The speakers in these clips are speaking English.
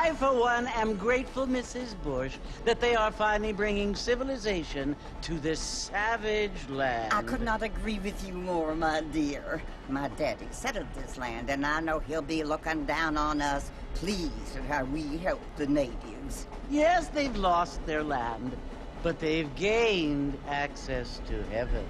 I, for one, am grateful, Mrs. Bush, that they are finally bringing civilization to this savage land. I could not agree with you more, my dear. My daddy settled this land, and I know he'll be looking down on us, pleased at how we help the natives. Yes, they've lost their land, but they've gained access to heaven.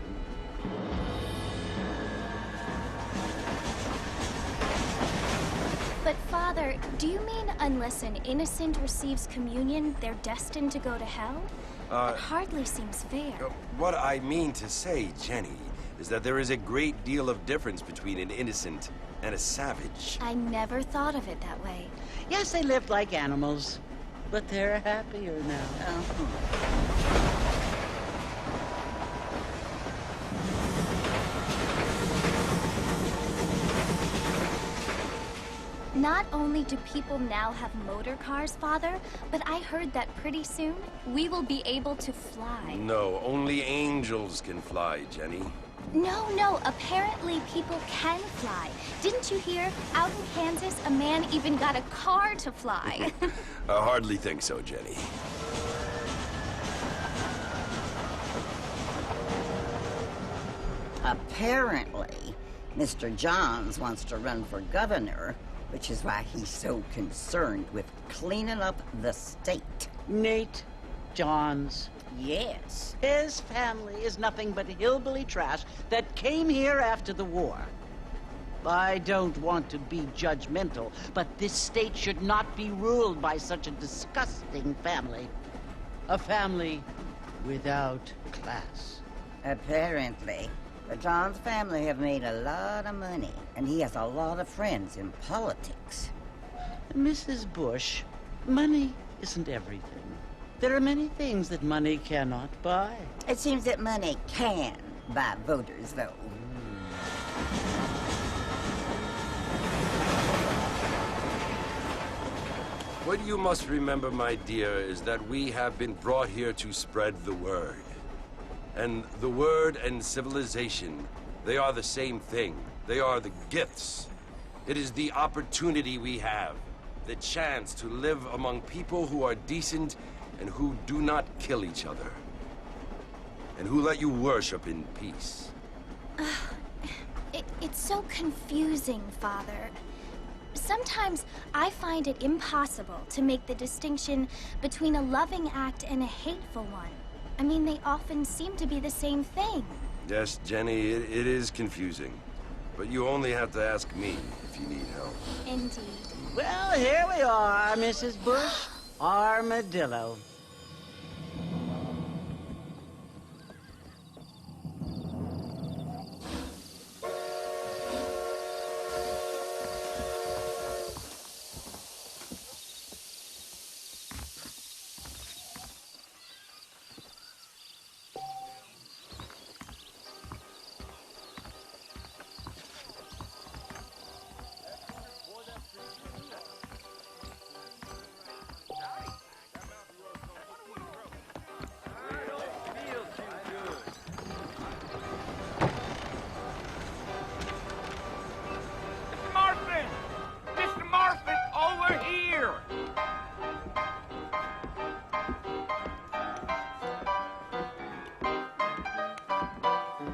But Father, do you mean unless an innocent receives communion, they're destined to go to hell? That hardly seems fair. What I mean to say, Jenny, is that there is a great deal of difference between an innocent and a savage. I never thought of it that way. Yes, they lived like animals, but they're happier now. Not only do people now have motor cars, Father, but I heard that pretty soon we will be able to fly. No, only angels can fly, Jenny. No, apparently people can fly. Didn't you hear? Out in Kansas, a man even got a car to fly. I hardly think so, Jenny. Apparently, Mr. Johns wants to run for governor, which is why he's so concerned with cleaning up the state. Nate Johns. Yes. His family is nothing but hillbilly trash that came here after the war. I don't want to be judgmental, but this state should not be ruled by such a disgusting family. A family without class. Apparently. The Johns family have made a lot of money, and he has a lot of friends in politics. Mrs. Bush, money isn't everything. There are many things that money cannot buy. It seems that money can buy voters, though. What you must remember, my dear, is that we have been brought here to spread the word. And the word and civilization, they are the same thing. They are the gifts. It is the opportunity we have, the chance to live among people who are decent and who do not kill each other, and who let you worship in peace. It's so confusing, Father. Sometimes I find it impossible to make the distinction between a loving act and a hateful one. I mean, they often seem to be the same thing. Yes, Jenny, it is confusing. But you only have to ask me if you need help. Indeed. Well, here we are, Mrs. Bush. Armadillo.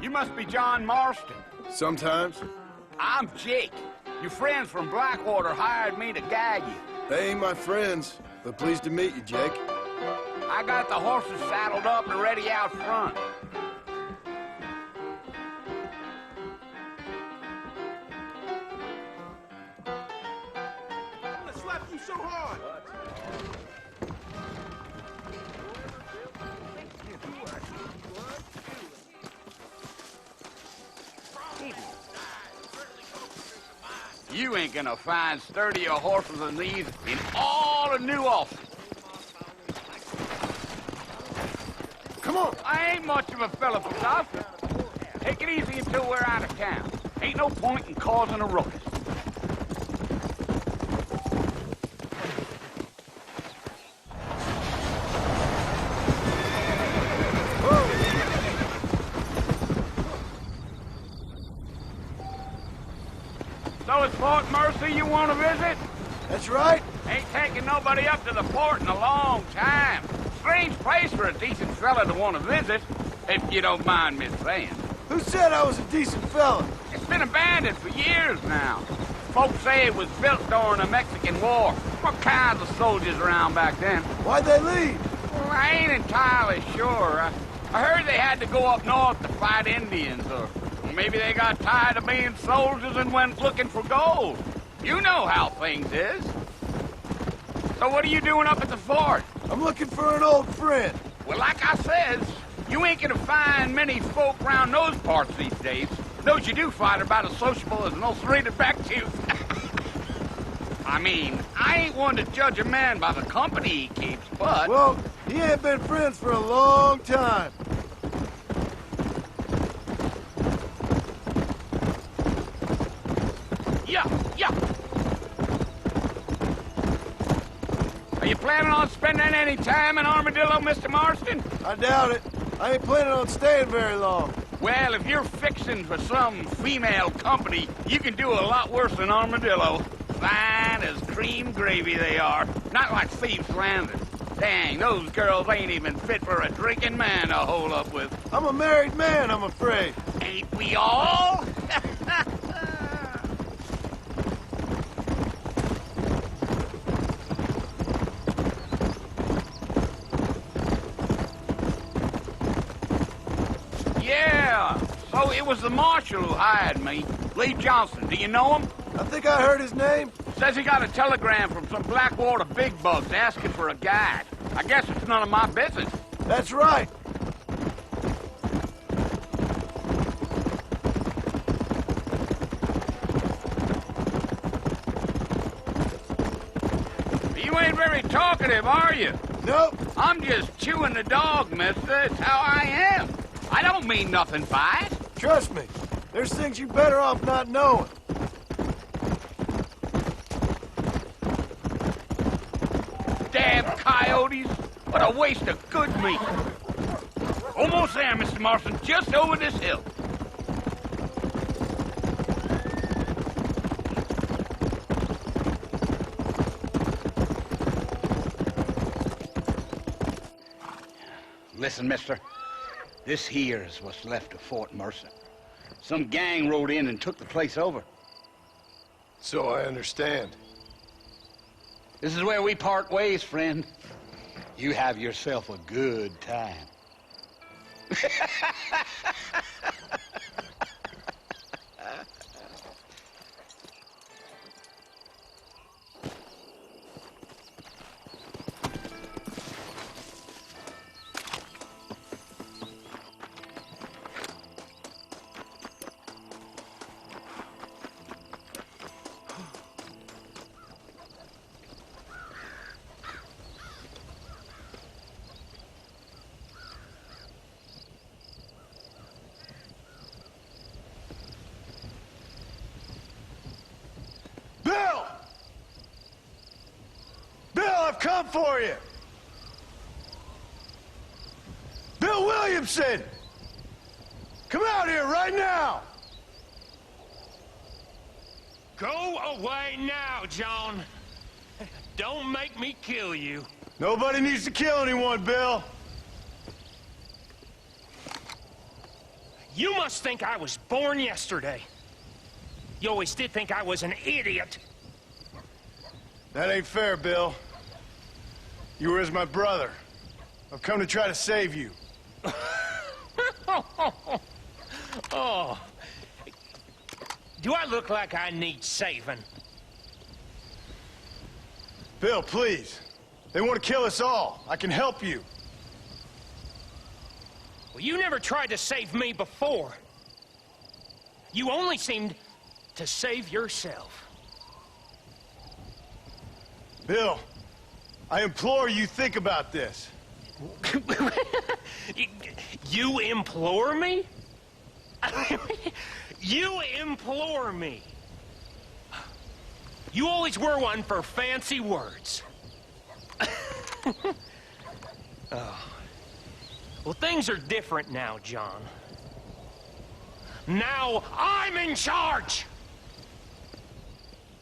You must be John Marston. Sometimes. I'm Jake. Your friends from Blackwater hired me to guide you. They ain't my friends, but pleased to meet you, Jake. I got the horses saddled up and ready out front. I'm gonna slap you so hard! You ain't gonna find sturdier horses than these in all of New Ulster. Come on! I ain't much of a fella for gossip. Take it easy until we're out of town. Ain't no point in causing a ruckus. So it's Fort Mercy you want to visit? That's right. Ain't taken nobody up to the fort in a long time. Strange place for a decent fella to want to visit, if you don't mind me saying. Who said I was a decent fella? It's been abandoned for years now. Folks say it was built during the Mexican War. What kinds of soldiers around back then? Why'd they leave? Well, I ain't entirely sure. I heard they had to go up north to fight Indians, or maybe they got tired of being soldiers and went looking for gold. You know how things is. So what are you doing up at the fort? I'm looking for an old friend. Well, like I says, you ain't gonna find many folk around those parts these days. Those you do find are about as sociable as an ulcerated back tooth. I mean, I ain't one to judge a man by the company he keeps, but... Well, he ain't been friends for a long time. Yeah. Are you planning on spending any time in Armadillo, Mr. Marston? I doubt it. I ain't planning on staying very long. Well, if you're fixing for some female company, you can do a lot worse than Armadillo. Fine as cream gravy they are. Not like Thieves Landing. Dang, those girls ain't even fit for a drinking man to hole up with. I'm a married man, I'm afraid. Ain't we all? Yeah, so it was the marshal who hired me. Lee Johnson, do you know him? I think I heard his name. Says he got a telegram from some Blackwater big bugs asking for a guide. I guess it's none of my business. That's right. You ain't very talkative, are you? Nope. I'm just chewing the dog, mister. That's how I am. I don't mean nothing by it. Trust me. There's things you're better off not knowing. Damn coyotes. What a waste of good meat. Almost there, Mr. Marston. Just over this hill. Listen, mister. This here is what's left of Fort Mercer. Some gang rode in and took the place over. So I understand. This is where we part ways, friend. You have yourself a good time. Bill! Bill, I've come for you! Bill Williamson! Come out here right now! Go away now, John. Don't make me kill you. Nobody needs to kill anyone, Bill. You must think I was born yesterday. You always did think I was an idiot. That ain't fair, Bill. You were as my brother. I've come to try to save you. Oh. Do I look like I need saving? Bill, please. They want to kill us all. I can help you. Well, you never tried to save me before. You only seemed to save yourself. Bill, I implore you think about this. You implore me? You implore me. You always were one for fancy words. Oh. Well, things are different now, John. Now I'm in charge!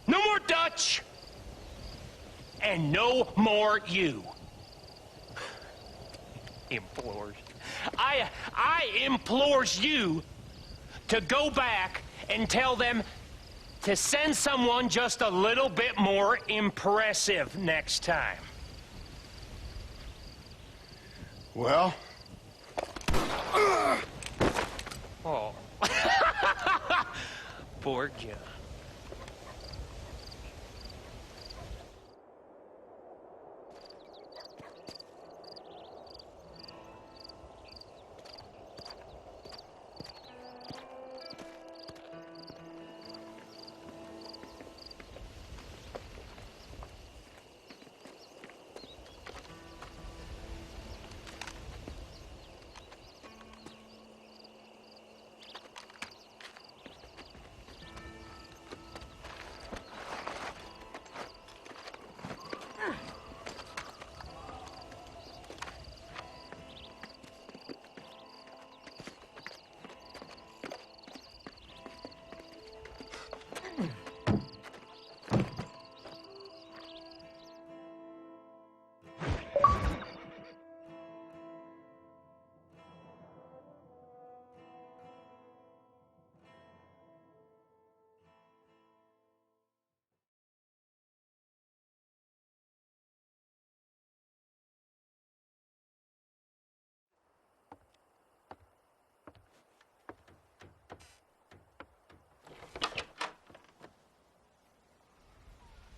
No more Dutch! and no more you. Implores. I implores you to go back and tell them to send someone just a little bit more impressive next time. Well? Oh. Poor John.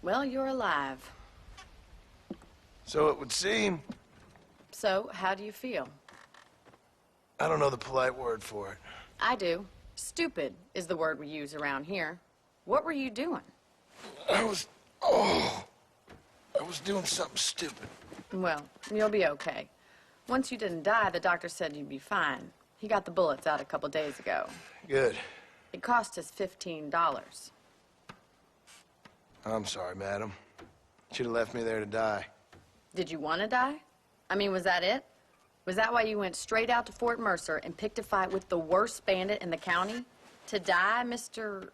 Well, you're alive. So it would seem. So, how do you feel? I don't know the polite word for it. I do. Stupid is the word we use around here. What were you doing? I was doing something stupid. Well, you'll be okay. Once you didn't die, the doctor said you'd be fine. He got the bullets out a couple days ago. Good. It cost us $15. I'm sorry, madam. Should have left me there to die. Did you want to die? I mean, was that it? Was that why you went straight out to Fort Mercer and picked a fight with the worst bandit in the county? To die, Mr.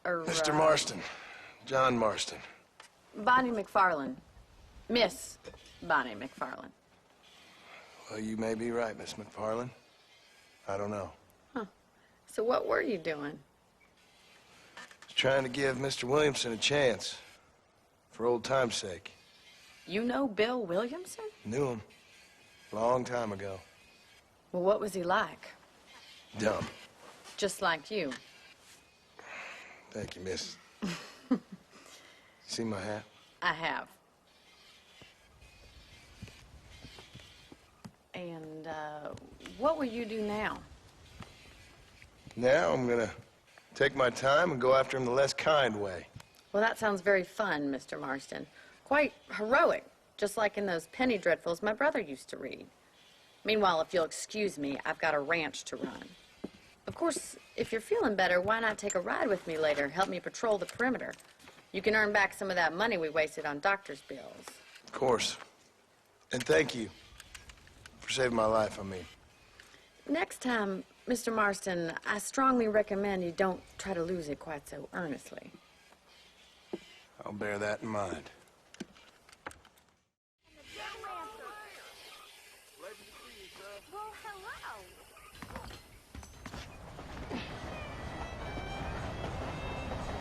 Mr. Marston. John Marston. Bonnie McFarland. Miss Bonnie McFarland. Well, you may be right, Miss McFarland. I don't know. So what were you doing? Trying to give Mr. Williamson a chance. For old time's sake. You know Bill Williamson? Knew him. Long time ago. Well, what was he like? Dumb. Just like you. Thank you, miss. See my hat? I have. And, what will you do now? Now I'm gonna take my time and go after him the less kind way. Well, that sounds very fun, Mr. Marston. Quite heroic, just like in those penny dreadfuls my brother used to read. Meanwhile, if you'll excuse me, I've got a ranch to run. Of course, if you're feeling better, why not take a ride with me later? Help me patrol the perimeter. You can earn back some of that money we wasted on doctor's bills. Of course. And thank you for saving my life, I mean. Next time, Mr. Marston, I strongly recommend you don't try to lose it quite so earnestly. I'll bear that in mind.